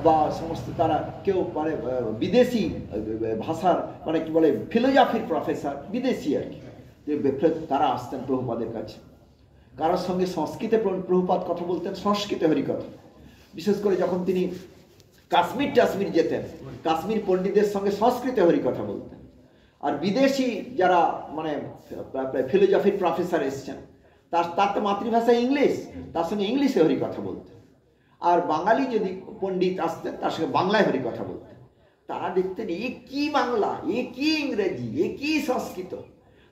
বা সমস্ত তারা কেউ মানে বিদেশি ভাষার মানে কি বলে ফিলোজফির প্রফেসর, বিদেশি আর কি, তারা আসতেন প্রভুপাদের কাছে। কারোর সঙ্গে সংস্কৃতে প্রভুপাদ কথা বলতেন, সংস্কৃতে হরিকথা। বিশেষ করে যখন তিনি কাশ্মীর টাশ্মীর যেতেন, কাশ্মীর পণ্ডিতদের সঙ্গে সংস্কৃতে হরিকথা বলতেন। আর বিদেশি যারা মানে ফিলোজফির প্রফেসর এসছেন, তার তো মাতৃভাষা ইংলিশ, তার সঙ্গে ইংলিশে হরিকথা বলতেন। আর বাঙালি যদি পণ্ডিত আসতেন, তার সঙ্গে বাংলায় হরিকথা বলতেন। তারা দেখতেন এ কি বাংলা, এ কি ইংরেজি, এ কি সংস্কৃত।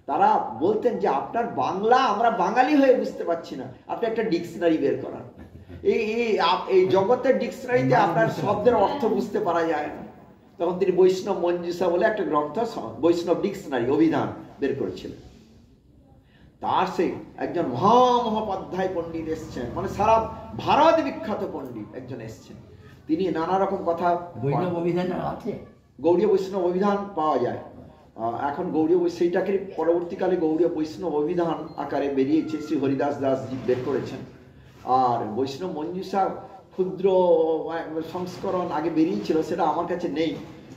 তারা বলতেন যে আপনার বাংলা আমরা বাঙালি হয়ে বুঝতে পারছি না, আপনি একটা ডিকশনারি বের করান। এই জগতের ডিকশনারিতে আপনার শব্দের অর্থ বুঝতে পারা যায় না। তখন তিনি বৈষ্ণব মঞ্জুষা বলে একটা গ্রন্থ, বৈষ্ণব ডিকশনারি, অভিধান বের করেছিলেন। তার সেই একজন মহামহোপাধ্যায় পণ্ডিত এসছেন, মানে সারা ভারত বিখ্যাত পণ্ডিত একজন এসছেন। তিনি নানা রকম কথা, বৈষ্ণব অভিধান আছে, গৌড়ীয় বৈষ্ণব অভিধান পাওয়া যায় এখন। গৌড়ীয় সেইটাকে পরবর্তীকালে গৌড়ীয় বৈষ্ণব অভিধান আকারে বেরিয়েছে, শ্রী হরিদাস দাসজি বের করেছেন। আর বৈষ্ণব মঞ্জুষা ক্ষুদ্র সংস্করণ আগে বেরিয়েছিল, সেটা আমার কাছে নেই।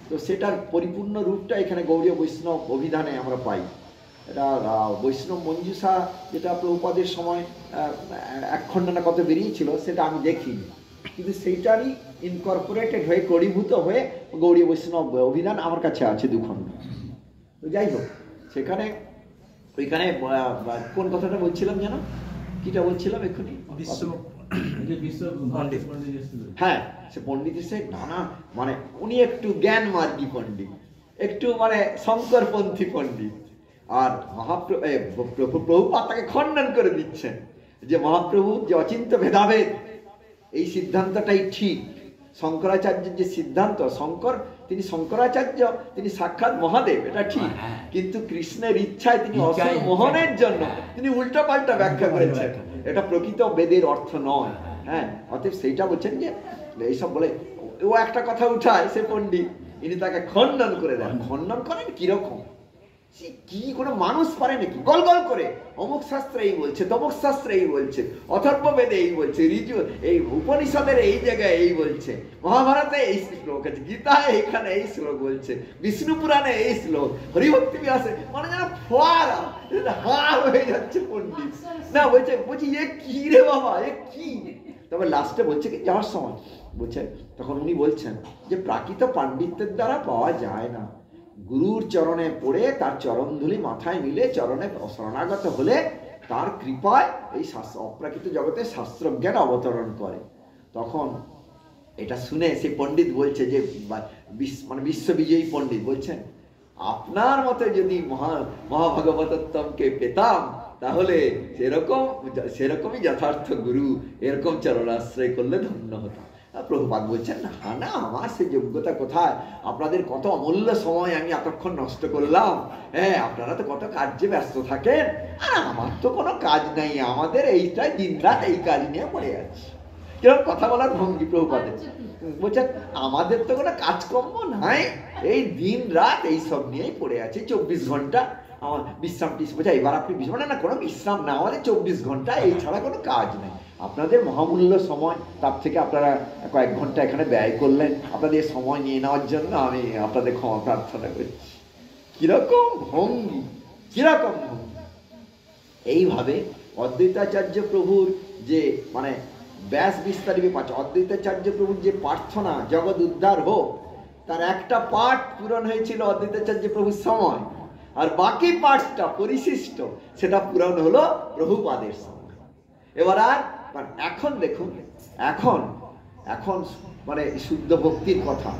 তো সেটার পরিপূর্ণ রূপটা এখানে গৌড়ীয় বৈষ্ণব অভিধানে আমরা পাই। এটা বৈষ্ণব মঞ্জুষা যেটা প্রভুপাদের সময় এক খণ্ড না কত বেরিয়েছিল, সেটা আমি দেখিনি, কিন্তু সেইটারই ইনকর্পোরেটেড হয়ে, ক্রোড়ীভূত হয়ে গৌড়ীয় বৈষ্ণব অভিধান আমার কাছে আছে 2 খণ্ড। তো যাই হোক, সেখানে ওইখানে কোন কথাটা বলছিলাম যেন, কিটা বলছিলাম এক্ষুনি? হ্যাঁ, সে পণ্ডিত এসে নানা মানে উনি একটু জ্ঞান মার্গী পণ্ডিত, একটু মানে শঙ্করপন্থী পণ্ডিত। আর প্রভুপাদ তাকে খণ্ডন করে দিচ্ছেন যে মহাপ্রভু যে অচিন্ত ভেদাভেদ, এই সিদ্ধান্তটাই ঠিক। শঙ্করাচার্যের যে সিদ্ধান্ত, তিনি শঙ্করাচার্য, তিনি সাক্ষাৎ মহাদেব, এটা ঠিক, কিন্তু কৃষ্ণের ইচ্ছায় তিনি অসুর মোহনের জন্য তিনি উল্টা পাল্টা ব্যাখ্যা করেছেন, এটা প্রকৃত বেদের অর্থ নয়। হ্যাঁ, অতএব সেইটা বলছেন যে এইসব বলে ও একটা কথা উঠায় সে পণ্ডিত, ইনি তাকে খণ্ডন করে দেন। খণ্ডন করেন কিরকম, কি কোনো মানুষ পারে নাকি গল গল করে অমুক শাস্ত্রে এই বলছে, তমুক শাস্ত্রে এই বলছে, অথর্ব বেদে এই বলছে, ঋজু এই উপনিষদের এই জায়গায় এই বলছে, মহাভারতে এই শ্লোক আছে, গীতায় এখানে এই শ্লোক বলছে, বিষ্ণু পুরাণে এই শ্লোক, হরিভক্তি বিহাসে, মানে যেন ফোয়ারা হার হয়ে যাচ্ছে পণ্ডিত। না বলছি এ কি রে বাবা, এ কি? তবে লাস্টে বলছে কি, যাওয়ার সময় বলছে, তখন উনি বলছেন যে প্রাকৃত পাণ্ডিত্যের দ্বারা পাওয়া যায় না, গুরুর চরণে পড়ে তার চরণধুলি মাথায় নিলে, চরণে শরণাগত হলে তার কৃপায় এই অপ্রাকৃত জগতে শাস্ত্রজ্ঞান অবতরণ করে। তখন এটা শুনে সেই পণ্ডিত বলছে যে মানে বিশ্ববিজয়ী পণ্ডিত বলছেন, আপনার মতে যদি মহাভাগবতত্বমকে পেতাম, তাহলে সেরকমই যথার্থ গুরু এরকম চরণাশ্রয় করলে ধন্য হতাম। প্রভুপাদ বলছেন, না আমার সে যোগ্যতা কোথায়, আপনাদের কত অমূল্য সময় আমি এতক্ষণ নষ্ট করলাম। হ্যাঁ, আপনারা তো কত কাজে ব্যস্ত থাকেন, আর আমার তো কোনো কাজ নাই, আমাদের এইটাই দিনরাত এই কাজ নিয়ে পড়ে যাচ্ছে। কিরকম কথা বলার ভঙ্গি প্রভুপাদের। বলছেন আমাদের তো কোনো কাজকর্ম নাই, এই দিন রাত এইসব নিয়েই পড়ে আছে, 24 ঘন্টা আমার বিশ্রাম বোঝা। এবার আপনি না কোনো বিশ্রাম না, আমাদের 24 ঘন্টা, এই ছাড়া কোনো কাজ নেই। আপনাদের মহামূল্য সময়, তার থেকে আপনারা কয়েক ঘন্টা এখানে ব্যয় করলেন, আপনাদের সময় নিয়ে নেওয়ার জন্য আমি আপনাদের ক্ষমা প্রার্থনা করছি। কিরকম ভঙ্গি, কিরকম ভঙ্গি! এইভাবে অদ্বৈতাচার্য প্রভুর যে মানে ব্যাস বিস্তারিত পাঠ, অদ্বৈতাচার্য প্রভুর যে প্রার্থনা জগৎ উদ্ধার হোক, তার একটা পাঠ পূরণ হয়েছিল অদ্বৈতাচার্য প্রভুর সময়, আর বাকি পাঠটা পরিশিষ্ট, সেটা পূরণ হলো প্রভুপাদের সময়। এবার আর এখন দেখুন, এখন মানে শুদ্ধ ভক্তির কথা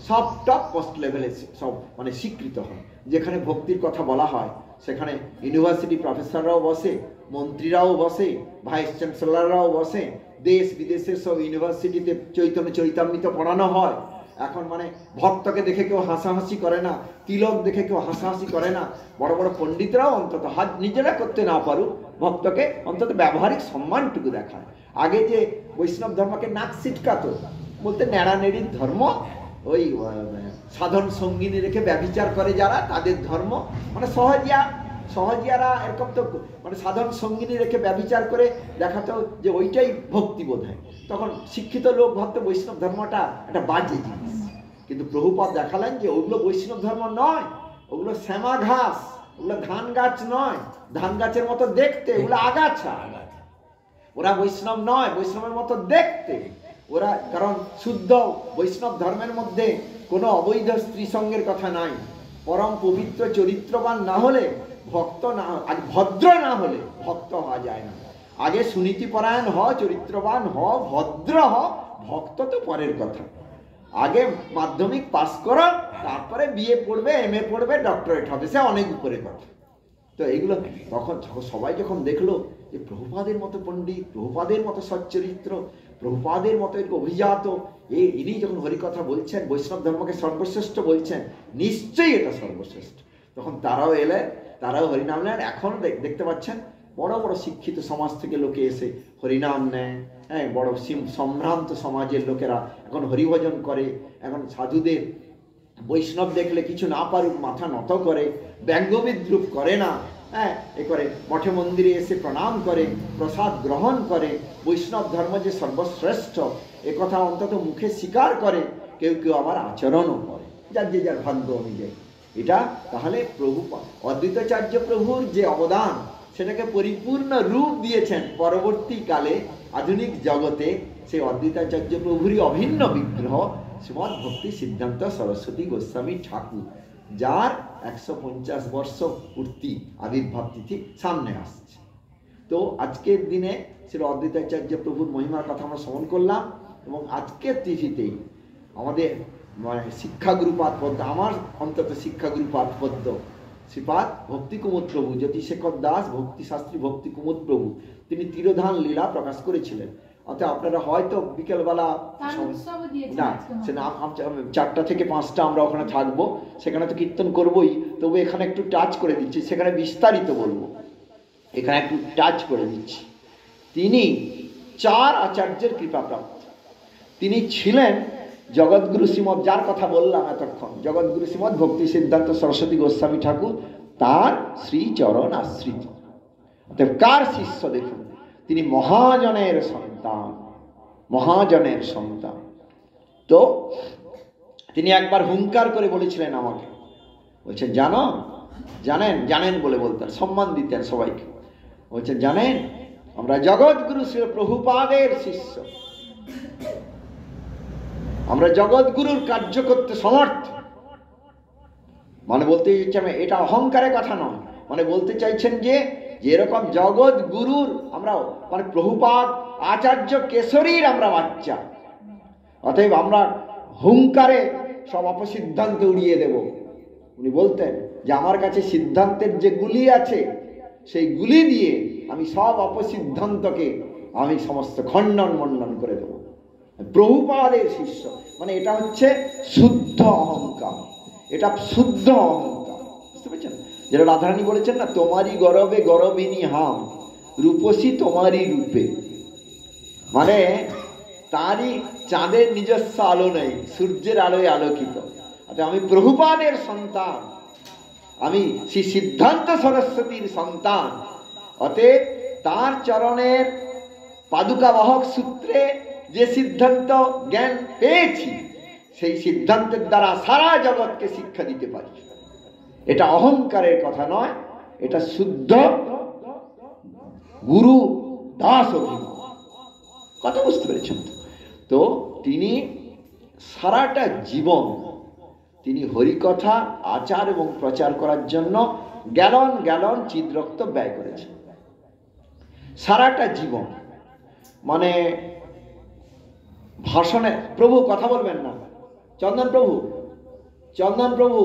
সব টপ পোস্ট লেভেলে সব মানে স্বীকৃত হয়। যেখানে ভক্তির কথা বলা হয়, সেখানে ইউনিভার্সিটি প্রফেসররাও বসে, মন্ত্রীরাও বসে, ভাইস চ্যান্সেলররাও বসে, দেশ বিদেশের সব ইউনিভার্সিটিতে চৈতন্য চৈতামৃত পড়ানো হয়। এখন মানে ভক্তকে দেখে কেউ হাসাহাসি করে না, তিলক দেখে কেউ হাসাহাসি করে না। বড় বড় পণ্ডিতরাও অন্তত নিজেরা করতে না পারুক, ভক্তকে অন্তত ব্যবহারিক সম্মানটুকু দেখায়। আগে যে বৈষ্ণব ধর্মকে নাক ছিটকাতো, বলতে ন্যাড়ানেড়ির ধর্ম, ওই সাধন সঙ্গিনী রেখে ব্যভিচার করে যারা, তাদের ধর্ম, মানে সহজিয়া সহজিয়ারা এরকম তো মানে সাধারণ সঙ্গিনী রেখে ব্যভিচার করে দেখাতো যে ওইটাই ভক্তি বোধ হয়, তখন শিক্ষিত লোক ভাবতো বৈষ্ণব ধর্মটা একটা বাজে জিনিস। কিন্তু প্রভুপাদ দেখালেন যে ওগুলো বৈষ্ণব ধর্ম নয়, ওগুলো শ্যামা ঘাস, ওগুলো ধান গাছ নয়, ধান গাছের মতো দেখতে, ওগুলো আগাছা। ওরা বৈষ্ণব নয়, বৈষ্ণবের মতো দেখতে ওরা, কারণ শুদ্ধ বৈষ্ণব ধর্মের মধ্যে কোনো অবৈধ স্ত্রী সঙ্গের কথা নাই। পরম পবিত্র চরিত্রবান না হলে ভক্ত না, ভদ্র না হলে ভক্ত হওয়া যায় না। আগে সুনীতিপরায়ণ হ, চরিত্রবান হ, ভদ্র হ, ভক্ত তো পরের কথা। আগে মাধ্যমিক পাস করো, তারপরে বিএ পড়বে, এমএ পড়বে, ডক্টরেট হবে, সে অনেক উপরে কথা। তো এইগুলো তখন সবাই যখন দেখলো যে প্রভুপাদের মতো পণ্ডিত, প্রভুপাদের মতো সচ্চরিত্র, প্রভুপাদের মতো অভিজাত ইনি যখন হরিকথা বলছেন, বৈষ্ণব ধর্মকে সর্বশ্রেষ্ঠ বলছেন, নিশ্চয়ই এটা সর্বশ্রেষ্ঠ। তখন তারাও এলেন, তারাও হরিনাম নেন। এখন দেখতে পাচ্ছেন বড় বড় শিক্ষিত সমাজ থেকে লোকে এসে হরিনাম নেয়। হ্যাঁ, বড় সম্ভ্রান্ত সমাজের লোকেরা এখন হরিভজন করে। এখন সাধুদের বৈষ্ণব দেখলে কিছু না পারুক মাথা নত করে, ব্যঙ্গ বিদ্রুপ করে না। হ্যাঁ, এ করে মঠে মন্দিরে এসে প্রণাম করে, প্রসাদ গ্রহণ করে, বৈষ্ণব ধর্ম যে সর্বশ্রেষ্ঠ এ কথা অন্তত মুখে স্বীকার করে। কেউ কেউ আবার আচরণও করে, যার যে যার ভাগ্য অনুযায়ী। এটা তাহলে প্রভু অদ্বৈতাচার্য প্রভুর যে অবদান, সেটাকে পরিপূর্ণ রূপ দিয়েছেন পরবর্তীকালে আধুনিক জগতে সেই অদ্বৈতাচার্য প্রভুরই অভিন্ন বিগ্রহ শ্রীমৎ ভক্তি সিদ্ধান্ত সরস্বতী গোস্বামী ঠাকুর, যার 150 বর্ষ পূর্তি আবির্ভাব তিথি সামনে আসছে। তো আজকের দিনে শ্রী অদ্বৈতাচার্য প্রভুর মহিমার কথা আমরা শ্রবণ করলাম, এবং আজকের তিথিতেই আমাদের শিক্ষাগুরুপাদ পদ্ম, আমার অন্তত শিক্ষাগুরুপাদ পদ্ম শ্রীপাদ ভক্তি কুমুদ প্রভু, জ্যোতিশেখর দাস ভক্তিশাস্ত্রী ভক্তি কুমুদ প্রভু, তিনি তিরোধান লীলা প্রকাশ করেছিলেন। অর্থাৎ আপনারা হয়তো বিকেলবেলা না, সে না 4টা থেকে 5টা আমরা ওখানে থাকবো, সেখানে তো কীর্তন করবোই, তবু এখানে একটু টাচ করে দিচ্ছি, সেখানে বিস্তারিত বলবো, এখানে একটু টাচ করে দিচ্ছি। তিনি 4 আচার্যের কৃপাপ্রাপ্ত। তিনি ছিলেন জগৎগুরু শ্রীমৎ, যার কথা বললাম এতক্ষণ, জগৎগুরু শ্রীমৎ ভক্তি সিদ্ধান্ত সরস্বতী গোস্বামী ঠাকুর, তার শ্রীচরণ আশ্রিত। অর্থাৎ কার শিষ্য? দেখুন, তিনি মহাজনের সন্তান, মহাজনের সন্তান। তো তিনি একবার হুঙ্কার করে বলেছিলেন আমাকে, বলছেন জানো, জানেন, জানেন বলে বলতেন, সম্মান দিতেন সবাইকে। বলছেন জানেন, আমরা জগৎগুরু শ্রী প্রভুপাদের শিষ্য, আমরা জগৎগুরুর কার্য করতে সমর্থ। মানে বলতে চাইছেন, এটা অহংকারের কথা নয়, মানে বলতে চাইছেন যে যেরকম জগৎ গুরুর আমরা, মানে প্রভুপাদ আচার্য কেশরীর আমরা বাচ্চা, অতএব আমরা হুঙ্কারে সব অপসিদ্ধান্ত উড়িয়ে দেব। উনি বলতেন যে আমার কাছে সিদ্ধান্তের যে গুলি আছে, সেই গুলি দিয়ে আমি সব অপসিদ্ধান্তকে আমি সমস্ত খণ্ডন মণ্ডন করে দেব। প্রভুপাদের শিষ্য মানে এটা হচ্ছে শুদ্ধ অহংকার, এটা শুদ্ধ অহংকার, বুঝতে পেরেছেন? যেটা রাধারানী বলেছেন না, তোমারই গরবে গরবিনী হাম, রূপসী তোমারই রূপে। মানে তারই চাঁদের নিজস্ব আলো নেই, সূর্যের আলোয় আলোকিত। আচ্ছা, আমি প্রভুপাদের সন্তান, আমি শ্রী সিদ্ধান্ত সরস্বতীর সন্তান, অতএব তার চরণের পাদুকা বাহক সূত্রে যে সিদ্ধান্ত জ্ঞান পেয়েছি, সেই সিদ্ধান্তের দ্বারা সারা জগৎকে শিক্ষা দিতে পারি। এটা অহংকারের কথা নয়, এটা শুদ্ধ গুরু দাস অভিমান। কথা বুঝতে পেরেছেন? তো তিনি সারাটা জীবন তিনি হরিকথা আচার এবং প্রচার করার জন্য গ্যালন গ্যালন চিদ্রক্ত ব্যয় করেছেন। সারাটা জীবন, মানে ভাষণে প্রভু কথা বলবেন না, চন্দন প্রভু, চন্দন প্রভু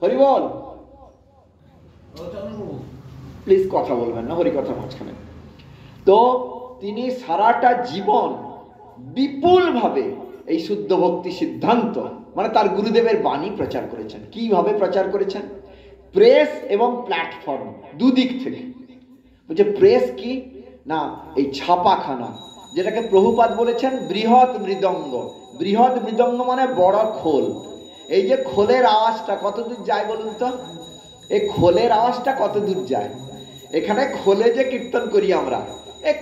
হরিবল, প্লিজ কথা বলবেন না হরিকথা মাঝখানে। তো তিনি সারাটা জীবন বিপুলভাবে এই শুদ্ধ ভক্তি সিদ্ধান্ত মানে তার গুরুদেবের বাণী প্রচার করেছেন। কিভাবে প্রচার করেছেন? প্রেস এবং প্ল্যাটফর্ম, দুদিক থেকে। বলছে প্রেস কি না, এই ছাপাখানা, যেটাকে প্রভুপাদ বলেছেন বৃহৎ মৃদঙ্গ। বৃহৎ মৃদঙ্গ মানে বড় খোল। এই যে খোলের আওয়াজটা কতদূর যায় বলুন তো? এই খোলের আওয়াজটা কত দূর যায়? এখানে খোলে যে কীর্তন করি আমরা,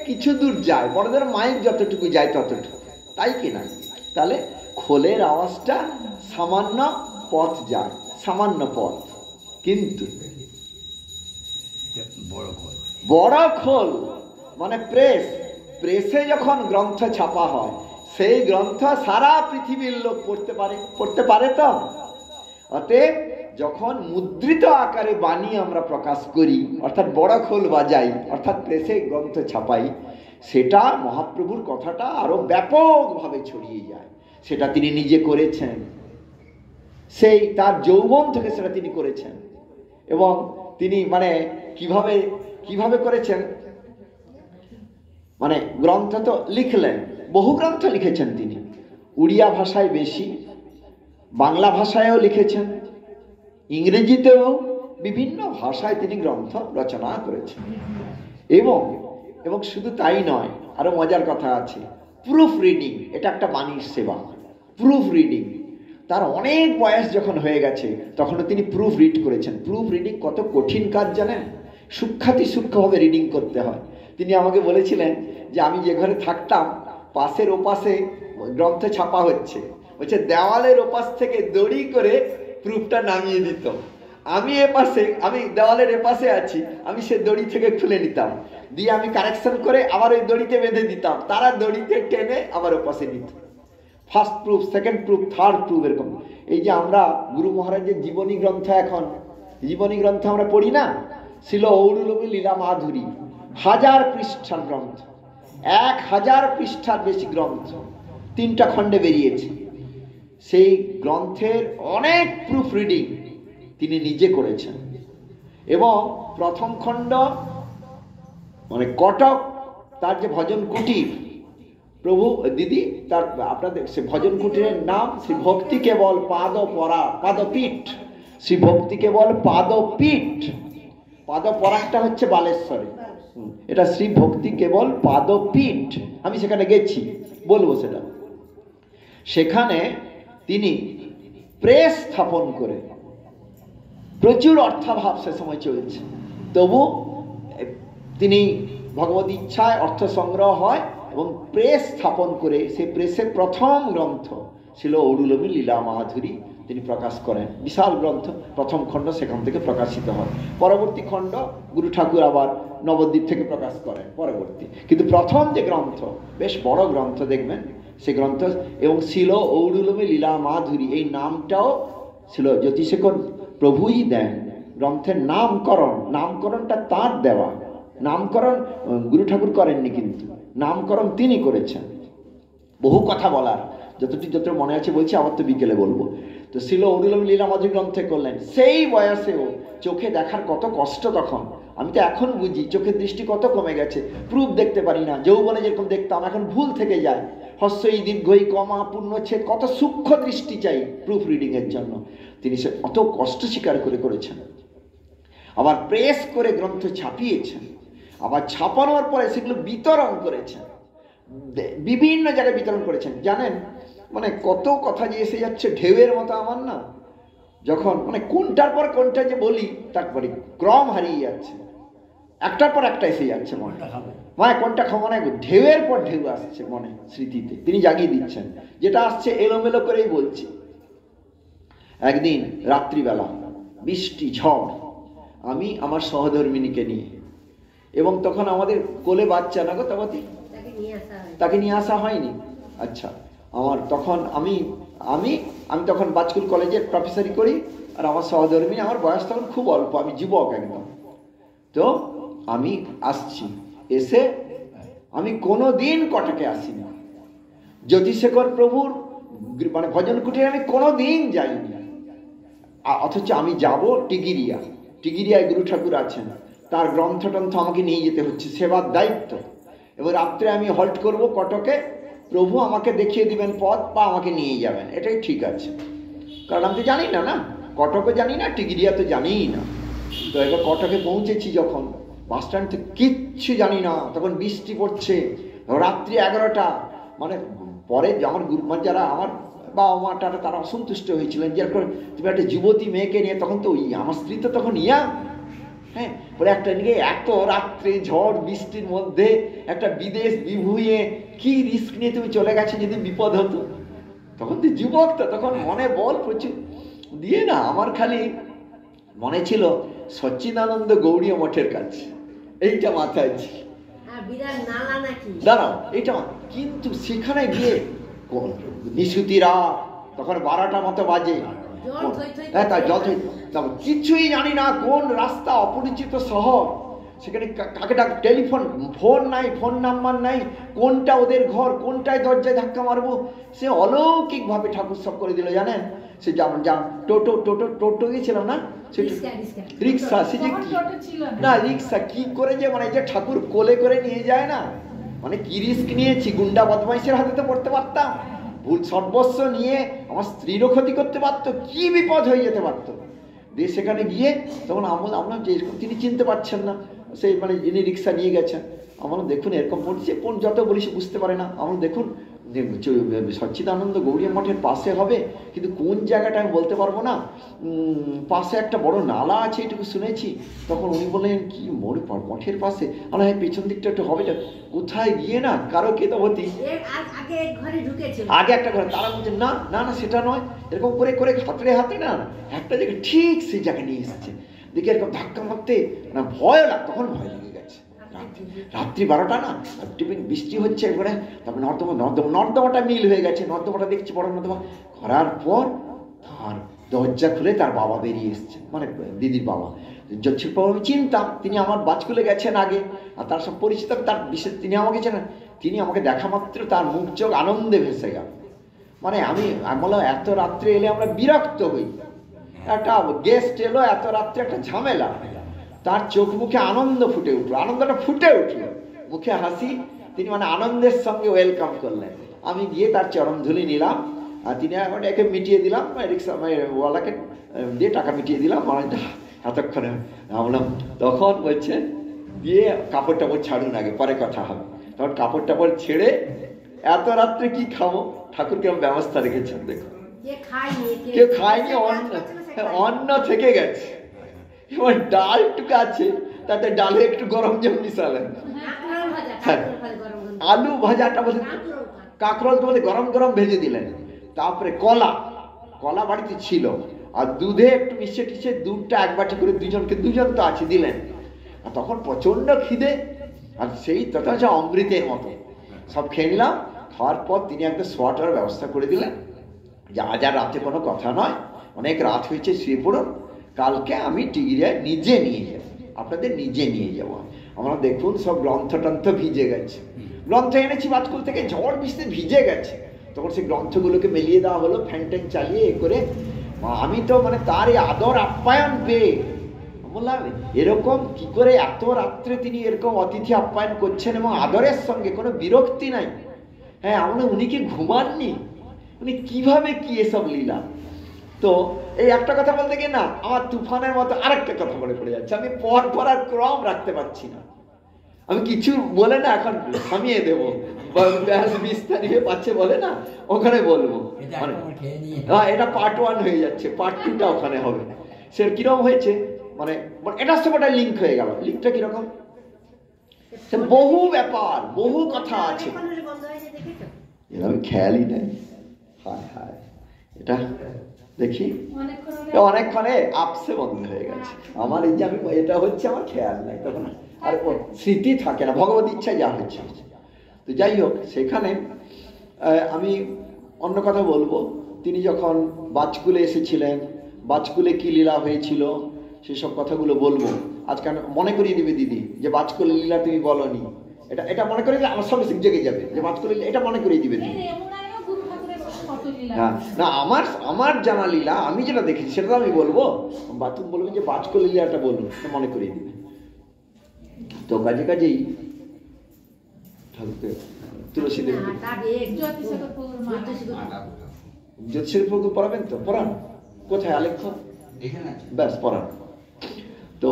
কিছু দূর যায়, বড়দের মাইক যতটুকু যায় ততটুকু, তাই কিনা? তাহলে খোলের আওয়াজটা সামান্য পথ যায়, সামান্য পথ, কিন্তু বড় খোল মানে প্রেসে যখন গ্রন্থ ছাপা হয়, সেই গ্রন্থ সারা পৃথিবীর লোক পড়তে পারে তো। অতএব যখন মুদ্রিত আকারে বাণী আমরা প্রকাশ করি, অর্থাৎ বড় খোল বাজাই, অর্থাৎ প্রেসে গ্রন্থ ছাপাই, সেটা মহাপ্রভুর কথাটা আরো ব্যাপকভাবে ছড়িয়ে যায়। সেটা তিনি নিজে করেছেন, সেই তার যৌবন থেকে সেটা তিনি করেছেন। এবং তিনি মানে কিভাবে করেছেন, মানে গ্রন্থ তো লিখলেন, বহু গ্রন্থ লিখেছেন তিনি, উড়িয়া ভাষায় বেশি, বাংলা ভাষায়ও লিখেছেন, ইংরেজিতেও, বিভিন্ন ভাষায় তিনি গ্রন্থ রচনা করেছেন। এবং শুধু তাই নয়, আরো মজার কথা আছে, প্রুফ রিডিং, এটা একটা বাণীর সেবা। প্রুফ রিডিং, তার অনেক বয়স যখন হয়ে গেছে তখনও তিনি প্রুফ রিড করেছেন। প্রুফ রিডিং কত কঠিন কাজ জানেন, সূক্ষ্মভাবে রিডিং করতে হয়। তিনি আমাকে বলেছিলেন যে আমি যে ঘরে থাকতাম, পাশের ওপাশে গ্রন্থ ছাপা হচ্ছে, বলছে দেওয়ালের ওপাশ থেকে দড়ি করে প্রুফটা নামিয়ে দিত। আমি দেওয়ালের এপাশে আছি, আমি সে দড়ি থেকে খুলে নিতাম, দিয়ে আমি কারেকশন করে আবার ওই দড়িতে বেঁধে দিতাম, তারা দড়িতে টেনে আবার ওপাশে নিত। First proof, second proof, third proof, এরকম। এই যে আমরা গুরু মহারাজের জীবনী গ্রন্থ, এখন জীবনী গ্রন্থ আমরা পড়ি না, ছিল ঔড়ুলবী লীলা মাধুরী, 1000 পৃষ্ঠার গ্রন্থ, 1000 পৃষ্ঠার বেশি গ্রন্থ, 3টা খণ্ডে বেরিয়েছে। সেই গ্রন্থের অনেক প্রুফ রিডিং তিনি নিজে করেছেন। এবং প্রথম খণ্ড মানে কটক, তার যে ভজন কুটির, প্রভু দিদি তার আপনাদের সে ভজন কুটিরের নাম শ্রী ভক্তি কেবল পাদপীঠ, শ্রী ভক্তি কেবল পাদপীঠ। পাদপরাগটা হচ্ছে বালেশ্বরে, এটা শ্রী ভক্তি কেবল পাদপীঠ। আমি সেখানে গেছি, বলবো সেটা। সেখানে তিনি প্রেস স্থাপন করে, প্রচুর অর্থাভাব সে সময় চলছে, তবু তিনি ভগবত ইচ্ছায় অর্থ সংগ্রহ হয় এবং প্রেস স্থাপন করে সেই প্রেসের প্রথম গ্রন্থ ছিল ঔড়ুলবী লীলা মাধুরী তিনি প্রকাশ করেন। বিশাল গ্রন্থ, প্রথম খণ্ড সেখান থেকে প্রকাশিত হয়। পরবর্তী খণ্ড গুরু ঠাকুর আবার নবদ্বীপ থেকে প্রকাশ করেন পরবর্তী, কিন্তু প্রথম যে গ্রন্থ, বেশ বড় গ্রন্থ দেখবেন সে গ্রন্থ। এবং ছিল ঔড়ুলবী লীলা মাধুরী, এই নামটাও ছিল জ্যোতিষেখর প্রভুই দেন। গ্রন্থের নামকরণটা তার দেওয়া, নামকরণ গুরু ঠাকুর করেননি, কিন্তু নামকরণ তিনি করেছেন। বহু কথা বলার, যতটুকু মনে আছে বলছি, আবার তো বিকেলে বলবো। তো ছিল ঔড়ুলবী লীলা মাধুরী গ্রন্থে করলেন। সেই বয়সেও চোখে দেখার কত কষ্ট তখন, আমি তো এখন বুঝি চোখের দৃষ্টি কত কমে গেছে, প্রুফ দেখতে পারি না। যৌবনে যেরকম দেখতাম এখন ভুল থেকে যায়, হস্যই দীর্ঘই কমা পূর্ণচ্ছেদ, কত সূক্ষ্ম দৃষ্টি চাই প্রুফ রিডিং এর জন্য। তিনি সে অত কষ্ট স্বীকার করেছেন। আবার প্রেস করে গ্রন্থ ছাপিয়েছেন, আবার ছাপানোর পরে সেগুলো বিতরণ করেছেন, বিভিন্ন জায়গায় বিতরণ করেছেন। জানেন মানে কত কথা যে এসে যাচ্ছে ঢেউয়ের মতো আমার না, যখন মানে কোনটার পর কোনটা যে বলি তারপরে ক্রম হারিয়ে যাচ্ছে, একটার পর একটা এসে যাচ্ছে মনে, মানে কোনটা খাবো না, ঢেউয়ের পর ঢেউ আসছে মনে, স্মৃতিতে তিনি জাগিয়ে দিচ্ছেন। যেটা আসছে এলোমেলো করেই বলছি। একদিন রাত্রিবেলা বৃষ্টি ঝড়, আমি আমার সহধর্মিনীকে নিয়ে, এবং তখন আমাদের কোলে বাচ্চা না গো তাবাতি, তাকে নিয়ে আসা হয়নি। আচ্ছা, আমার তখন আমি তখন বাজকুল কলেজের প্রফেসরি করি, আর আমার সহধর্মিনী, আমার বয়স তখন খুব অল্প, আমি যুবক একদম। তো আমি আসছি, এসে আমি কোনোদিন কটকে আসিনি, জ্যোতিষেখর প্রভুর মানে ভজন কুটিরে আমি কোনোদিন যাইনি। অথচ আমি যাব টিগিরিয়ায় গুরু ঠাকুর আছেন, তার গ্রন্থ আমাকে নিয়ে যেতে হচ্ছে, সেবার দায়িত্ব। এবার রাত্রে আমি হল্ট করব কটকে, প্রভু আমাকে দেখিয়ে দিবেন পথ বা আমাকে নিয়ে যাবেন, এটাই ঠিক আছে। কারণ আমি তো জানি না, কটকও জানি না, টিগিরিয়া তো জানিই না। তো এবার কটকে পৌঁছেছি যখন, বাস স্ট্যান্ড থেকে কিচ্ছু জানি না, তখন বৃষ্টি পড়ছে, রাত্রি 11টা। মানে পরে আমার মানে যারা আমার বাবা মাটা তারা অসন্তুষ্ট হয়েছিলেন, যে তুমি একটা যুবতী মেয়েকে নিয়ে, তখন তো আমার স্ত্রী তো তখন ইয়াং, হ্যাঁ, বলে একটা নিয়ে এত রাত্রে ঝড় বৃষ্টির মধ্যে একটা বিদেশ বিভুঁইয়ে কি রিস্ক নিয়ে তুমি চলে গেছো, যদি বিপদ হতো। তখন তো যুবক, তো তখন মনে বল প্রচুর দিয়ে না, আমার খালি মনে ছিল সচ্চিদানন্দ গৌড়ীয় মঠের কাছে, এইটা মাথায় ছিল। দাঁড়াও, এইটা কিন্তু সেখানে গিয়ে নিশুতিরা তখন 12টা মতো বাজে, হ্যাঁ তাই জল কিছুই জানি না, কোন রাস্তা, অপরিচিত শহর, সেখানে কাকে ডাক, টেলিফোন, ফোন নাই, ফোন নাম্বার নাই, কোনটা ওদের ঘর, কোনটায় দরজায় ধাক্কা মারবো, সে অলৌকিকভাবে ঠাকুর সব করে দিল জানেন। সে যেমন টোটো গিয়েছিলাম না, সে রিক্সা, সে যে না রিক্সা কি করে যে মানে যে ঠাকুর কোলে করে নিয়ে যায় না, মানে কি রিস্ক নিয়েছি, গুন্ডা বদমাইশের হাতে তো পড়তে পারতাম, ভুল সর্বস্ব নিয়ে আমার স্ত্রীরও ক্ষতি করতে পারতো, কি বিপদ হয়ে যেতে পারতো। দিয়ে সেখানে গিয়ে তখন আমরা যে তিনি চিনতে পারছেন না, সেই মানে যিনি রিক্সা নিয়ে গেছেন, আমরা দেখুন এরকম পড়ছে, যত বলি সে বুঝতে পারে না। আমরা দেখুন সচ্চিদানন্দ গৌড়ীয় মঠের পাশে হবে, কিন্তু কোন জায়গাটা আমি বলতে পারবো না, পাশে একটা বড় নালা আছে এটুকু শুনেছি। তখন উনি বললেন কি মঠের পাশে, আমরা পেছন দিকটা একটু হবে, কোথায় গিয়ে না কারো কেতবতী আগে একটা ঘরে, তারা বলছে না না না সেটা নয়, এরকম করে করে হাতে না একটা জায়গায় ঠিক সেই জায়গায় নিয়ে এসেছে। দেখে এরকম ধাক্কা মারতে না ভয় তখন ভয় লেগে গেছে। রাত্রি 12টা না, টিপিন বৃষ্টি হচ্ছে একবারে, তারপর নর্দমাটা মিল হয়ে গেছে, নর্দমাটা দেখছি বড় নর্দমা করার পর তার দরজা খুলে তার বাবা বেরিয়ে এসছে, মানে দিদির বাবা। জ্যোতিষ বাবু আমি চিনতাম, তিনি আমার বাজকুলে গেছেন আগে, আর তার সব পরিচিত, তার বিশেষ তিনি আমাকে চেনেন। তিনি আমাকে দেখা মাত্র তার মুখ চোখ আনন্দে ভেসে গেল। মানে আমি বললাম এত রাত্রে এলে আমরা বিরক্ত হই, একটা গেস্ট এলো এত রাত্রে, একটা ঝামেলা, তার চোখ মুখে আনন্দ ফুটে উঠলো, আনন্দটা ফুটে উঠলো, মুখে হাসি, তিনি মানে আনন্দের সঙ্গে ওয়েলকাম করলেন। আমি গিয়ে তার চরণধুলি নিলাম, আর তিনি এখন একে মিটিয়ে দিলাম, রিক্সা ওয়ালাকে দিয়ে টাকা মিটিয়ে দিলাম, মানে এতক্ষণে বললাম। তখন বলছে দিয়ে কাপড় টাপড় ছাড়ুন আগে, পরে কথা হবে। তখন কাপড় টাপড় ছেড়ে, এত রাত্রে কি খাবো, ঠাকুর কেমন ব্যবস্থা রেখেছেন দেখো, কেউ খায়নি, অন্ন থেকে গেছে, এবার ডালটুকু আছে, তাতে ডালে একটু গরম জল মিশালেন, আলু ভাজাটা বলতে কাঁকরোলটা বলতে গরম গরম ভেজে দিলেন, তারপরে কলা বাড়িতে ছিল, আর দুধে একটু মিশিয়ে টিশে দুধটা 1 বাটি করে দুজন তো আছে দিলেন। আর তখন প্রচন্ড খিদে, আর সেই তথা হচ্ছে অমৃতের মতো সব খেয়ে নিলাম। খাওয়ার পর তিনি একটা শোয়াটার ব্যবস্থা করে দিলেন, যে আজ আর রাতে কোনো কথা নয়, অনেক রাত হয়েছে, শুয়ে পড়ুন, কালকে আমি টিগিরিয়ায় নিজে নিয়ে যাব, আপনাদের নিজে নিয়ে যাব। আমরা দেখুন সব গ্রন্থ ভিজে গেছে, গ্রন্থ এনেছি বাজকুল থেকে, ঝড় বৃষ্টি ভিজে গেছে, তখন সেই গ্রন্থগুলোকে মেলিয়ে দেওয়া হলো, ফ্যান ট্যান চালিয়ে করে। আমি তো মানে তার এই আদর আপ্যায়ন পেয়ে বললাম, এরকম কি করে এত রাত্রে তিনি এরকম অতিথি আপ্যায়ন করছেন, এবং আদরের সঙ্গে কোনো বিরক্তি নাই। হ্যাঁ, আমরা উনি কি ঘুমাননি, উনি কিভাবে কি এসব লীলা। তো এই একটা কথা বলতে গিয়ে না আমার তুফানের মতো আরেকটা কথা মনে পড়ে যাচ্ছে, আমি পর আর ক্রম রাখতে পারছি না, আমি কিছু বলে না এখন থামিয়ে দেবো, 20 তারিখে পাচ্ছে বলে না, ওখানে বলবো। হ্যাঁ, এটা পার্ট 1 হয়ে যাচ্ছে, পার্ট 2টা ওখানে হবে। সে কিরকম হয়েছে, মানে এটার সঙ্গে লিঙ্ক হয়ে গেল। লিঙ্কটা কিরকম, বহু ব্যাপার, বহু কথা আছে, আমি খেয়ালই নাই। হায় হায়, এটা দেখি অনেকক্ষণে আপসে বন্ধ হয়ে গেছে আমার, এই যে আমি এটা হচ্ছে আমার খেয়াল নাই, তখন আর স্মৃতি থাকে না, ভগবত ইচ্ছা যা হচ্ছে। তো যাই হোক, সেখানে আমি অন্য কথা বলবো, তিনি যখন বাজকুলে এসেছিলেন, বাজকুলে কি লীলা হয়েছিল সেসব কথাগুলো বলবো। আজকে মনে করিয়ে দিবে দিদি যে বাজকুলের লীলা তুমি বলনি, এটা মনে করিয়ে দিলে আমার সঙ্গে জেগে যাবে, যে বাজকুলের এটা মনে করিয়ে দিবে দিদি। না, আমার জানা লীলা, আমি যেটা দেখেছি সেটা তো আমি বলবো, বাতুম বলবেন যে বাজকুলের লীলাটা বলুন, মনে করিয়ে দিবে। তো কাজেই তুলসী দেব জ্যোতিষের প্রভু পড়াবেন তো, পড়ান, কোথায় আলেখ্য, ব্যাস পড়ান। তো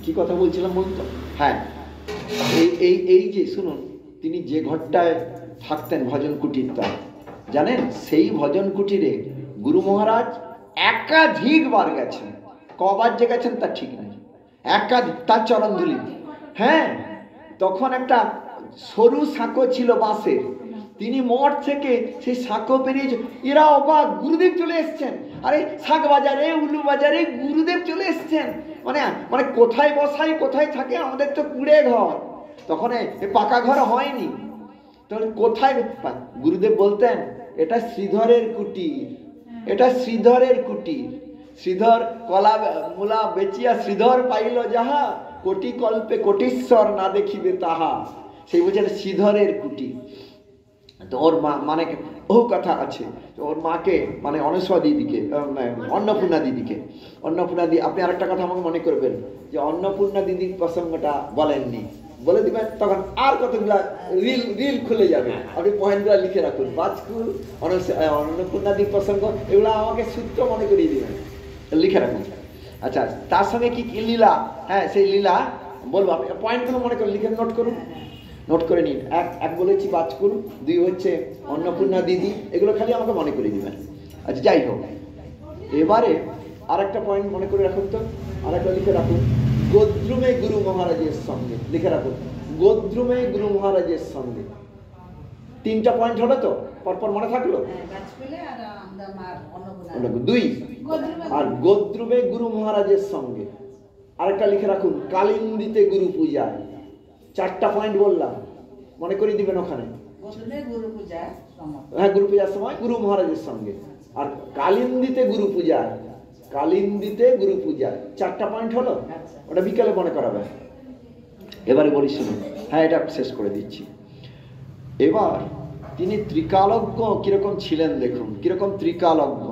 কি কথা বলছিলাম বলতো, হ্যাঁ, এই যে শুনুন, তিনি যে ঘরটায় থাকতেন ভজন কুটিরটা, জানেন সেই ভজন কুটিরে গুরু মহারাজ একাধিকবার গেছেন, কবার যে গেছেন তার ঠিক নেই, একাধিক, তার চরণধুলি। হ্যাঁ, তখন একটা সরু সাঁকো ছিল বাঁশের, তিনি মঠ থেকে সেই সাঁকো পেরিয়ে, এরা অবাক, গুরুদেব চলে এসছেন। আরে শাক বাজারে, উলু বাজারে গুরুদেব চলে এসছেন, মানে মানে কোথায় বসাই কোথায় থাকে, আমাদের তো কুড়ে ঘর, তখন পাকা ঘর হয়নি, তখন কোথায়? গুরুদেব বলতেন এটা শ্রীধরের কুটির, এটা শ্রীধরের কুটির। শ্রীধর কলা মূলা বেচিয়া শ্রীধর পাইল যাহা, কোটি কল্পে কোটিশ্বর না দেখিবে তাহা। সেই বলছেন শ্রীধরের কুটির। তো ওর মা মানে ও কথা আছে, ওর মাকে মানে অনসূয়া দিদিকে, অন্নপূর্ণা দিদিকে, অন্নপূর্ণা দিদি, আপনি আরেকটা কথা আমাকে মনে করবেন যে অন্নপূর্ণা দিদির প্রসঙ্গটা বলেননি, বলে দিবেন তখন আর কতগুলা রিল খুলে যাবে, আপনি পয়েন্টগুলো লিখে রাখুন। বাজকুল, অন্নপূর্ণা দিদির প্রসঙ্গ, এগুলো আমাকে সূত্র মনে করিয়ে দিবেন, লিখে রাখুন। আচ্ছা, তার সঙ্গে কি কি লীলা, হ্যাঁ সেই লীলা বলবো, আপনি পয়েন্টগুলো মনে করুন, লিখে নোট করুন, নোট করে নিন। এক বলেছি বাজকুল, দুই হচ্ছে অন্নপূর্ণা দিদি, এগুলো খালি আমাকে মনে করে দিবেন। আচ্ছা যাই হোক, এবারে আর একটা পয়েন্ট মনে করে রাখুন তো, আর একটা লিখে রাখুন, গোদ্রুমে গুরু মহারাজের সঙ্গে, লিখে রাখুন গোদ্রুমে গুরু মহারাজের সঙ্গে। তিনটা পয়েন্ট হলো তো, পরপর মনে থাকলো। দুই, আর গোদ্রুমে গুরু মহারাজের সঙ্গে। আরেকটা লিখে রাখুন কালিন্দিতে গুরু পূজায়। চারটা পয়েন্ট বললাম, মনে করে দিবেন ওখানে। হ্যাঁ, গুরু পূজার সময় গুরু মহারাজের সঙ্গে, আর কালিন্দিতে গুরু পূজায়, কালিন্দিতে গুরু পূজায়, চারটা পয়েন্ট হলো। ওটা বিকালে মনে করাবে। এবারে বলি শুনুন, হ্যাঁ এটা শেষ করে দিচ্ছি। এবার তিনি ত্রিকালজ্ঞ কিরকম ছিলেন দেখুন, কিরকম ত্রিকালজ্ঞ।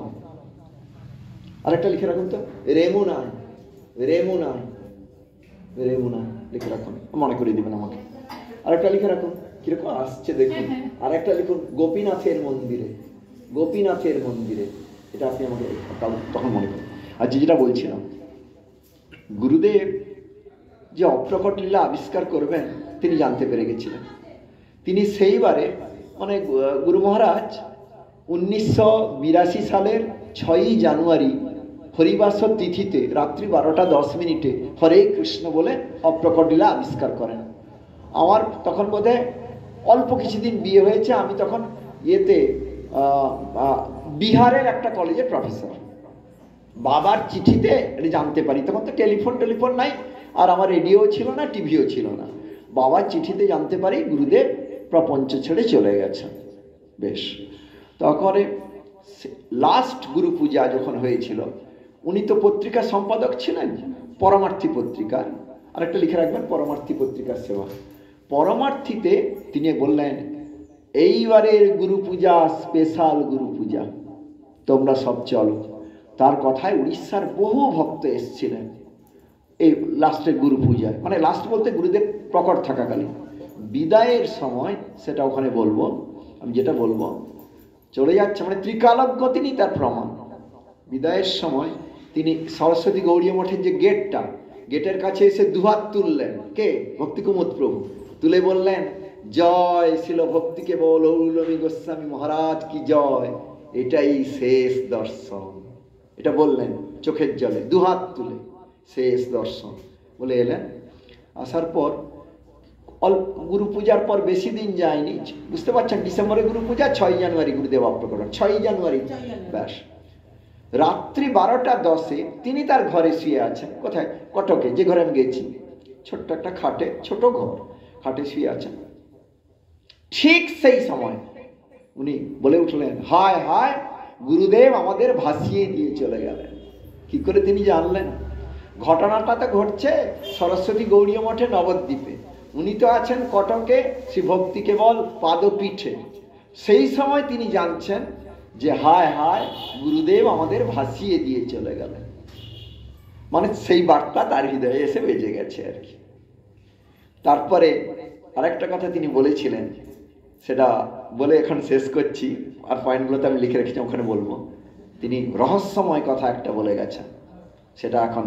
আরেকটা লিখে রাখুন তো, রেমুনায়, রেমুনায়, রেমুনায় লিখে রাখুন, মনে করে দিবেন আমাকে। আরেকটা লিখে রাখুন, কিরকম আসছে দেখুন। আর একটা লিখুন গোপীনাথের মন্দিরে, গোপীনাথের মন্দিরে, এটা আপনি আমাকে তখন মনে করুন। আর যেটা বলছিলাম, গুরুদেব যে অপ্রকট লীলা আবিষ্কার করবেন তিনি জানতে পেরে গেছিলেন। তিনি সেইবারে মানে গুরু মহারাজ 1982 সালের 6ই জানুয়ারি হরিবাস তিথিতে রাত্রি 12:10 হরে কৃষ্ণ বলে অপ্রকট লীলা আবিষ্কার করেন। আমার তখন বোধহয় অল্প কিছুদিন বিয়ে হয়েছে, আমি তখন ইয়েতে বিহারের একটা কলেজের প্রফেসর। বাবার চিঠিতে জানতে পারি, তখন তো টেলিফোন নাই, আর আমার রেডিও ছিল না, টিভিও ছিল না। বাবার চিঠিতে জানতে পারি গুরুদেব প্রপঞ্চ ছেড়ে চলে গেছেন। বেশ, তখন লাস্ট গুরু পূজা যখন হয়েছিল, উনি তো পত্রিকার সম্পাদক ছিলেন, পরমার্থী পত্রিকার। আরেকটা লিখে রাখবেন, পরমার্থী পত্রিকার সেবা। পরমার্থীতে তিনি বললেন এইবারের গুরু পূজা স্পেশাল গুরু পূজা, তোমরা সব চলো। তার কথায় উড়িষ্যার বহু ভক্ত এসেছিলেন এই লাস্টের গুরু পূজায়, মানে লাস্ট বলতে গুরুদেব প্রকট থাকাকালীন। বিদায়ের সময় সেটা ওখানে বলবো, আমি যেটা বলবো চলে যাচ্ছে, মানে ত্রিকালজ্ঞ তিনি, তার প্রমাণ। বিদায়ের সময় তিনি সরস্বতী গৌড়ীয় মঠের যে গেটটা, গেটের কাছে এসে দুহাত তুললেন। কে? ভক্তি কুমুদ প্রভু। তুলে বললেন জয় শিল ভক্তি কেবল ঔলমি গোস্বামী মহারাজ কি জয়, এটাই শেষ দর্শন। এটা বললেন চোখের জলে, দুহাত তুলে, শেষ দর্শন বলে এলেন। আসার পর গুরু পূজার পর বেশি দিন যায়নি, বুঝতে পারছেন, ডিসেম্বরে গুরু পূজা, 6ই জানুয়ারি গুরুদেব অপ্রকট, 6ই জানুয়ারি। ব্যাস, রাত্রি 12:10 তিনি তার ঘরে শুয়ে আছেন। কোথায়? কটকে, যে ঘরে আমি গেছি, ছোট্ট একটা খাটে, ছোট ঘর, খাটে শুয়ে আছেন। ঠিক সেই সময় উনি বলে উঠলেন হায় হায়, গুরুদেব আমাদের ভাসিয়ে দিয়ে চলে গেলেন। কি করে তিনি জানলেন? ঘটনাটা তো ঘটছে সরস্বতী গৌড়ীয় মঠে নবদ্বীপে, উনি তো আছেন কটকে শ্রী ভক্তি কেবল পাদপীঠে। সেই সময় তিনি জানছেন যে হায় হায়, গুরুদেব আমাদের ভাসিয়ে দিয়ে চলে গেলেন। মানে সেই বার্তা তার হৃদয়ে এসে বেজে গেছে আর কি। তারপরে আরেকটা কথা তিনি বলেছিলেন, সেটা বলে এখন শেষ করছি, আর পয়েন্টগুলোতে আমি লিখে রেখেছি, ওখানে বলবো। তিনি রহস্যময় কথা একটা বলে গেছেন, সেটা এখন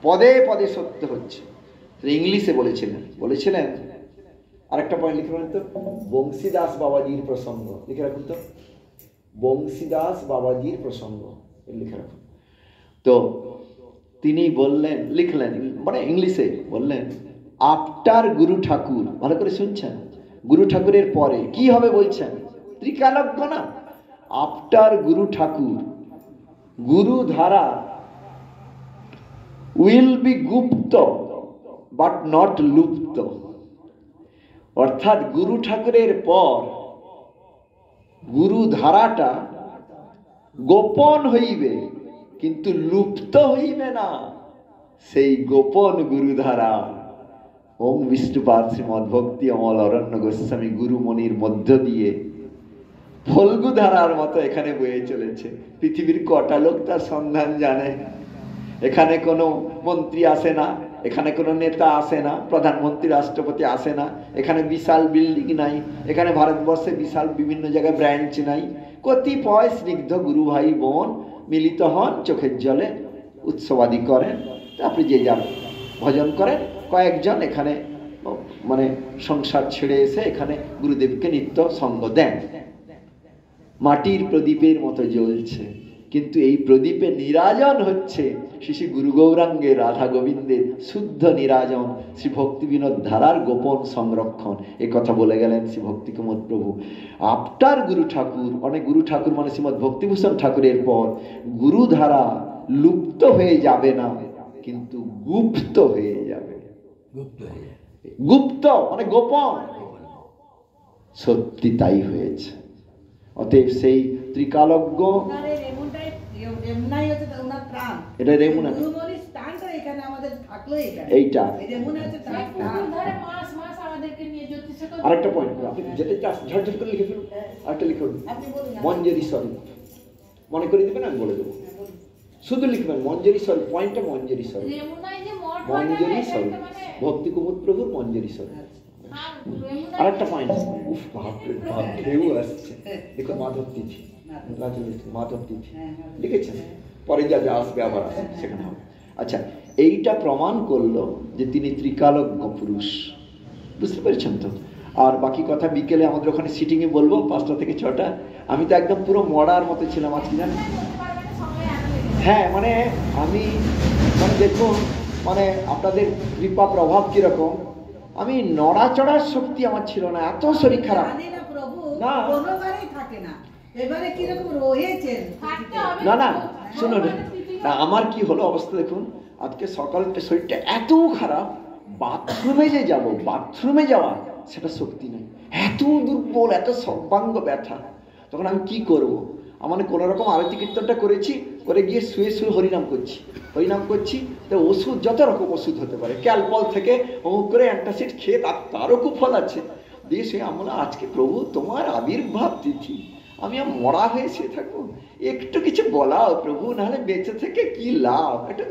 পদে পদে সত্য হচ্ছে। ইংলিশে বলেছিলেন আরেকটা পয়েন্ট লিখে রাখুন তো, বংশীদাস বাবাজির প্রসঙ্গ লিখে রাখুন তো। বংশীদাস বাবাজির প্রসঙ্গ লিখে রাখুন। তো তিনি বললেন, লিখলেন মানে ইংলিশে বললেন, আফটার গুরু ঠাকুর, ভালো করে শুনছেন, গুরু ঠাকুরের পরে কি হবে বলছেন, ত্রিকালজ্ঞ না, আফটার গুরু ঠাকুর গুরু ধারা will be Gupta but not লুপ্ত। অর্থাৎ গুরু ঠাকুরের পর গুরু ধারাটা গোপন হইবে কিন্তু লুপ্ত হইবে না। সেই গোপন গুরুধারা ওম বিষ্ণুপাদ শ্রীমদ্ ভক্তি অমল অরণ্য গোস্বামী গুরুমণির মধ্য দিয়ে ফল্গু ধারার মতো এখানে বয়ে চলেছে। পৃথিবীর কটা লোক তার সন্ধান জানে? এখানে কোনো মন্ত্রী আসে না, এখানে কোনো নেতা আসে না, প্রধানমন্ত্রী রাষ্ট্রপতি আসে না, এখানে বিশাল বিল্ডিং নাই, এখানে ভারতবর্ষে বিশাল বিভিন্ন জায়গায় ব্রাঞ্চ নাই। কতিপয় স্নিগ্ধ গুরু ভাই বোন মিলিত হন, চোখের জলে উৎসবাদি করেন, তারপরে যে যার ভজন করেন। কয়েকজন এখানে মানে সংসার ছেড়ে এসে এখানে গুরুদেবকে নিত্য সঙ্গ দেন। মাটির প্রদীপের মতো জ্বলছে, কিন্তু এই প্রদীপে নিরাজন হচ্ছে শ্রী শ্রী গুরু গৌরাঙ্গের রাধা গোবিন্দের শুদ্ধ নিরাজন, শ্রী ভক্তি বিনোদ ধারার গোপন সংরক্ষণ। এ কথা বলে গেলেন শ্রী ভক্তি কুমোদ প্রভু। আফটার গুরু ঠাকুর, অনেক গুরু ঠাকুর মানে শ্রীমৎ ভক্তিভূষণ ঠাকুরের পর গুরু ধারা লুপ্ত হয়ে যাবে না, কিন্তু গুপ্ত হয়ে যাবে। গুপ্ত মানে গোপন, সত্যি তাই হয়েছে। অতএব সেই ত্রিকালজ্ঞ, এটা রেমুনা, এইটা আরেকটা পয়েন্ট আপনি যেটা ঝটঝট করে লিখে ফেলুন। আরেকটা লিখুন মঞ্জেরিশ্বরী, মনে করে দেবেন, আমি বলে দেবো, শুধু লিখবেন মঞ্জেরিশ্বরী, পয়েন্টটা মঞ্জেরিশ্বরী, মঞ্জেরিশ্বরী, ভক্তি কুমুদ প্রভুর মঞ্জেরিশ্বরী। আরেকটা পয়েন্ট, উফ বাপরে বাপ, ঢেউ আসছে, দেখো মাধব তিথি, মাধব তিথি লিখেছেন, পরে যা যা আসবে আবার আসবে সেখানে হবে। আচ্ছা, এইটা প্রমাণ করলো যে তিনি ত্রিকালজ্ঞ পুরুষ, বুঝতে পেরেছেন তো? আর বাকি কথা বিকেলে আমাদের ওখানে সিটিংয়ে বলবো 5টা থেকে 6টা। আমি তো একদম পুরো মরার মতো ছিলাম আজকে, জানেন? হ্যাঁ, মানে আমি মানে দেখুন, মানে আপনাদের কৃপা প্রভাব কিরকম, আমি নড়াচড়ার শক্তি আমার ছিল না, এত শরীর খারাপ। না না না শুনুন না, আমার কি হলো অবস্থা দেখুন, আজকে সকালটা শরীরটা এত খারাপ, বাথরুমে যে যাব, বাথরুমে যাওয়া সেটা শক্তি নেই, এত দুর্বল, এত সর্বাঙ্গ ব্যথা। তখন আমি কি করব? আমার কোনো রকম আরতি কীর্তনটা করেছি, করে গিয়ে শুয়ে শুয়ে হরিনাম করছি। তো ওষুধ যত রকম ওষুধ হতে পারে, ক্যালপল থেকে অমুক করে অ্যান্টাসিড খেয়ে তারও খুব ফল আছে। দিয়ে সে আমরা আজকে প্রভু তোমার আবির্ভাব তিথি, আমি আর মরা হয়ে শুয়ে থাকবো, একটু কিছু বলাও প্রভু, নাহলে বেঁচে থেকে কি লাভ, একটু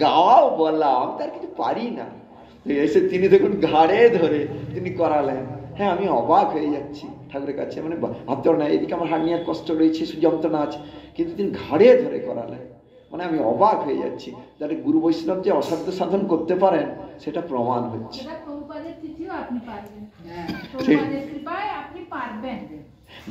গাওয়াও বলাও, তার কিছু পারি না। এসে তিনি দেখুন ঘাড়ে ধরে তিনি করালেন। হ্যাঁ, আমি অবাক হয়ে যাচ্ছি ঠাকুরের কাছে, মানে ভাবতে পারো না, এদিকে আমার হার্নিয়ার কষ্ট রয়েছে, যন্ত্রণা আছে, কিন্তু তিনি ঘাড়ে ধরে করালেন, মানে আমি অবাক হয়ে যাচ্ছি। যারা গুরু বৈষ্ণব যে অসাধ্য সাধন করতে পারেন সেটা প্রমাণ হচ্ছে।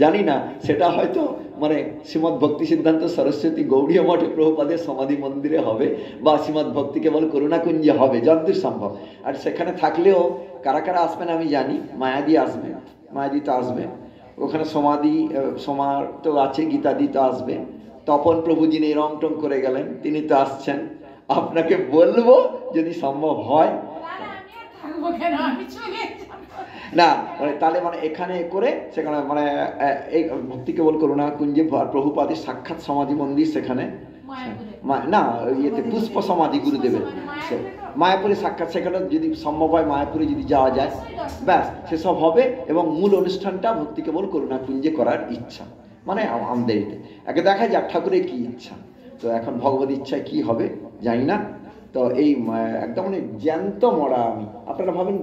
জানি না, সেটা হয়তো মানে শ্রীমৎ ভক্তি সিদ্ধান্ত সরস্বতী গৌড়ীয় মঠে প্রভুপাদের সমাধি মন্দিরে হবে, বা শ্রীমৎ ভক্তি কেবল করুণাকুঞ্জে হবে, যতদূর সম্ভব। আর সেখানে থাকলেও কারা কারা আসবেন আমি জানি, মায়াদি আসবে, মায়াদি তো আসবে, ওখানে সমাধি সমার তো আছে, গীতাদি তো আসবে, তপন প্রভু যিনি রং টং করে গেলেন তিনি তো আসছেন। আপনাকে বলবো যদি সম্ভব হয় না, তাহলে মানে এখানে করে সেখানে মানে এই ভক্তি কেবল করুণা কুঞ্জে প্রভুপাদের সাক্ষাৎ সমাধি মন্দির, সেখানে না ইয়েতে পুষ্প সমাধি গুরুদেবের, মায়াপুরে সাক্ষাৎ, সেখানে যদি সম্ভব হয় মায়াপুরে যদি যাওয়া যায়, ব্যাস সেসব হবে। এবং মূল অনুষ্ঠানটা ভক্তি কেবল করুণা কুঞ্জে করার ইচ্ছা, মানে আমাদের একে দেখা যাক ঠাকুরের কি ইচ্ছা। তো এখন ভগবত ইচ্ছায় কি হবে জানি না। তো এই একদম মানে জ্যান্ত মরা আমি, আপনারা ভাবেন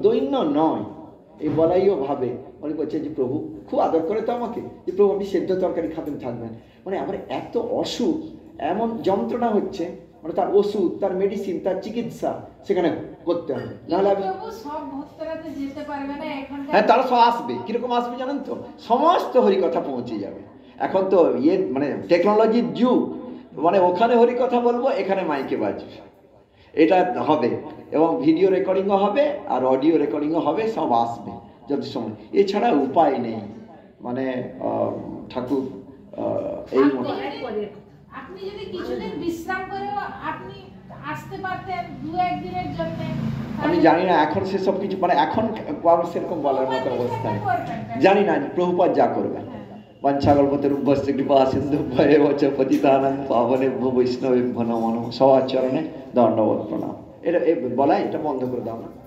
দৈন্য নয়, এই বলাইও ভাবে, মনে করছে যে প্রভু খুব আদর করে তো আমাকে, যে প্রভু আপনি সেদ্ধ তরকারি খাবেন থাকবেন, মানে আমার এত অসুখ, এমন যন্ত্রণা হচ্ছে, মানে তার ওষুধ, তার মেডিসিন, তার চিকিৎসা সেখানে করতে হবে, নাহলে আমি হ্যাঁ তারা সব আসবে। কিরকম আসবে জানেন তো? সমস্ত হরিকথা পৌঁছে যাবে। এখন তো মানে টেকনোলজির যুগ, মানে ওখানে হরি কথা বলবো, এখানে মাইকে বাজবে, এটা হবে। এবং ভিডিও রেকর্ডিংও হবে আর অডিও রেকর্ডিংও হবে, সব আসবে যত সময়। এছাড়া উপায় নেই। মানে ঠাকুর এই আপনি যদি কিছুদিন বিশ্রাম করেও আপনি আসতে পারতেন 2-1 দিনের জন্য, আমি জানি না এখন সেসব কিছু, মানে এখন সেরকম বলার মতো অবস্থা নেই। জানি না প্রভুপাদ যা করবেন। পঞ্চাকল্পতরুভ্যস্য কৃপা সিন্ধু ভয়েবচ পতিতানাং পাবনেভ্যো বৈষ্ণবেভ্যো নমো নমঃ। সবার চরণে দণ্ডবৎ প্রণাম। এটা বলাই, এটা বন্ধ করে দাও না।